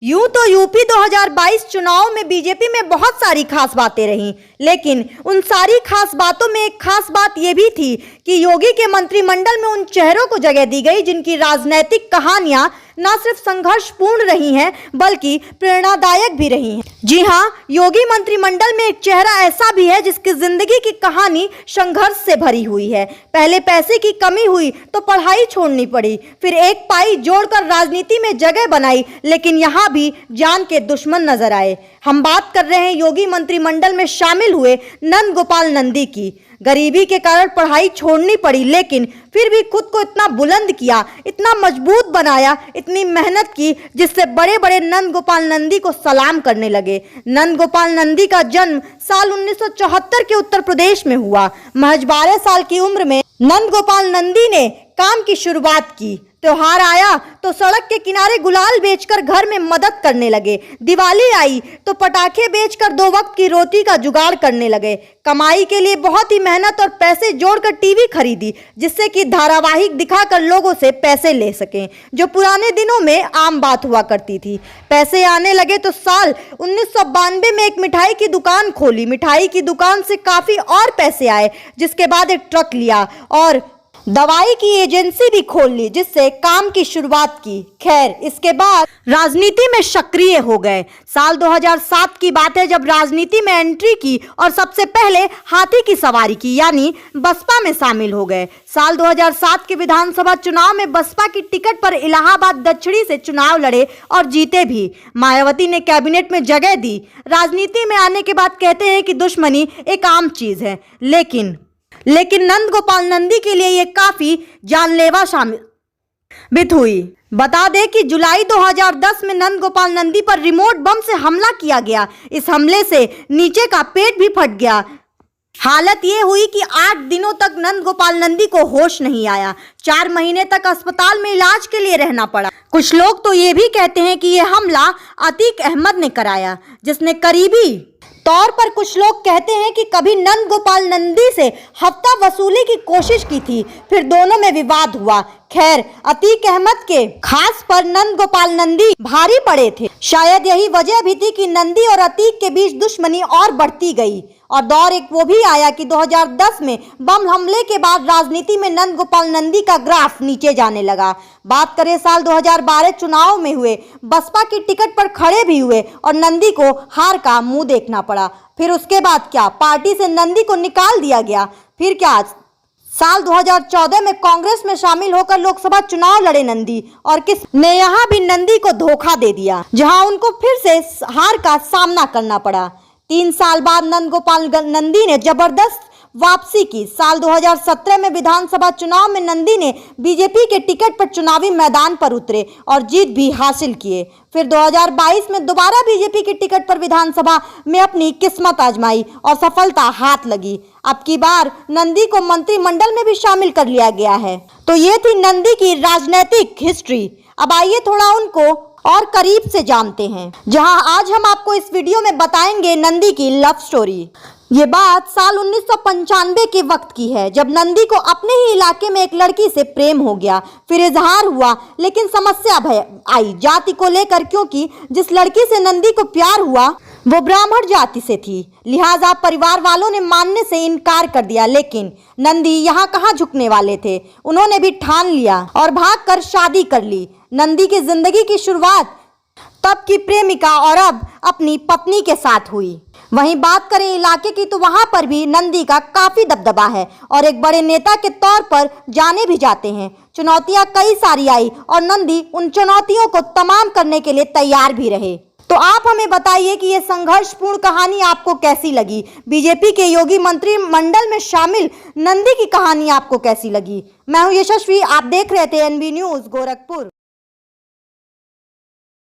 यूं तो यूपी 2022 चुनाव में बीजेपी में बहुत सारी खास बातें रहीं, लेकिन उन सारी खास बातों में एक खास बात यह भी थी कि योगी के मंत्रिमंडल में उन चेहरों को जगह दी गई जिनकी राजनीतिक कहानियां न सिर्फ संघर्षपूर्ण रही हैं बल्कि प्रेरणादायक भी रही हैं। जी हां, योगी मंत्रिमंडल में एक चेहरा ऐसा भी है जिसकी जिंदगी की कहानी संघर्ष से भरी हुई है। पहले पैसे की कमी हुई तो पढ़ाई छोड़नी पड़ी, फिर एक पाई जोड़कर राजनीति में जगह बनाई, लेकिन यहां भी जान के दुश्मन नजर आए। हम बात कर रहे हैं योगी मंत्रिमंडल में शामिल हुए नंद गोपाल नंदी की। गरीबी के कारण पढ़ाई छोड़नी पड़ी, लेकिन फिर भी खुद को इतना बुलंद किया, इतना मजबूत बनाया, इतनी मेहनत की जिससे बड़े बड़े नंद गोपाल नंदी को सलाम करने लगे। नंद गोपाल नंदी का जन्म साल 1974 के उत्तर प्रदेश में हुआ। महज 12 साल की उम्र में नंद गोपाल नंदी ने काम की शुरुआत की। त्योहार आया तो सड़क के किनारे गुलाल बेचकर घर में मदद करने लगे। दिवाली आई तो पटाखे बेचकर 2 वक्त की रोटी का जुगाड़ करने लगे। कमाई के लिए बहुत ही मेहनत और पैसे जोड़कर टीवी खरीदी, जिससे कि धारावाहिक दिखाकर लोगों से पैसे ले सकें, जो पुराने दिनों में आम बात हुआ करती थी। पैसे आने लगे तो साल 1992 में एक मिठाई की दुकान खोली। मिठाई की दुकान से काफी और पैसे आए, जिसके बाद एक ट्रक लिया और दवाई की एजेंसी भी खोल ली, जिससे काम की शुरुआत की। खैर, इसके बाद राजनीति में सक्रिय हो गए। साल 2007 की बात है जब राजनीति में एंट्री की और सबसे पहले हाथी की सवारी की, यानी बसपा में शामिल हो गए। साल 2007 के विधानसभा चुनाव में बसपा की टिकट पर इलाहाबाद दक्षिणी से चुनाव लड़े और जीते भी। मायावती ने कैबिनेट में जगह दी। राजनीति में आने के बाद कहते हैं कि दुश्मनी एक आम चीज है, लेकिन नंद गोपाल नंदी के लिए यह काफी जानलेवा साबित हुई। बता दें कि जुलाई 2010 में नंद गोपाल नंदी पर रिमोट बम से हमला किया गया। इस हमले से नीचे का पेट भी फट गया। हालत ये हुई कि 8 दिनों तक नंद गोपाल नंदी को होश नहीं आया। 4 महीने तक अस्पताल में इलाज के लिए रहना पड़ा। कुछ लोग तो ये भी कहते हैं कि यह हमला अतीक अहमद ने कराया, जिसने करीबी तौर पर कुछ लोग कहते हैं कि कभी नंद गोपाल नंदी से हफ्ता वसूली की कोशिश की थी, फिर दोनों में विवाद हुआ। खैर, अतीक अहमद के खास पर नंद गोपाल नंदी भारी पड़े थे। शायद यही वजह भी थी कि नंदी और अतीक के बीच दुश्मनी और बढ़ती गई। और दौर एक वो भी आया कि 2010 में बम हमले के बाद राजनीति में नंद गोपाल नंदी का ग्राफ नीचे जाने लगा। बात करें साल 2012 चुनाव में हुए, बसपा की टिकट पर खड़े भी हुए और नंदी को हार का मुंह देखना पड़ा। फिर उसके बाद क्या, पार्टी से नंदी को निकाल दिया गया। फिर क्या, साल 2014 में कांग्रेस में शामिल होकर लोकसभा चुनाव लड़े नंदी, और किसने यहाँ भी नंदी को धोखा दे दिया, जहां उनको फिर से हार का सामना करना पड़ा। 3 साल बाद नंद गोपाल नंदी ने जबरदस्त वापसी की। साल 2017 में विधानसभा चुनाव में नंदी ने बीजेपी के टिकट पर चुनावी मैदान पर उतरे और जीत भी हासिल किए। फिर 2022 में दोबारा बीजेपी के टिकट पर विधानसभा में अपनी किस्मत आजमाई और सफलता हाथ लगी। अब की बार नंदी को मंत्रिमंडल में भी शामिल कर लिया गया है। तो ये थी नंदी की राजनीतिक हिस्ट्री। अब आइए थोड़ा उनको और करीब से जानते हैं, जहां आज हम आपको इस वीडियो में बताएंगे नंदी की लव स्टोरी। ये बात साल 1995 के वक्त की है, जब नंदी को अपने ही इलाके में एक लड़की से प्रेम हो गया। फिर इजहार हुआ, लेकिन समस्या आई जाति को लेकर, क्योंकि जिस लड़की से नंदी को प्यार हुआ वो ब्राह्मण जाति से थी। लिहाजा परिवार वालों ने मानने से इनकार कर दिया, लेकिन नंदी यहाँ कहाँ झुकने वाले थे। उन्होंने भी ठान लिया और भागकर शादी कर ली। नंदी की जिंदगी की शुरुआत तब की प्रेमिका और अब अपनी पत्नी के साथ हुई। वहीं बात करें इलाके की, तो वहां पर भी नंदी का काफी दबदबा है और एक बड़े नेता के तौर पर जाने भी जाते हैं। चुनौतियां कई सारी आई और नंदी उन चुनौतियों को तमाम करने के लिए तैयार भी रहे। तो आप हमें बताइए कि ये संघर्षपूर्ण कहानी आपको कैसी लगी। बीजेपी के योगी मंत्रिमंडल में शामिल नंदी की कहानी आपको कैसी लगी। मैं हूं यशस्वी, आप देख रहे थे NB न्यूज गोरखपुर।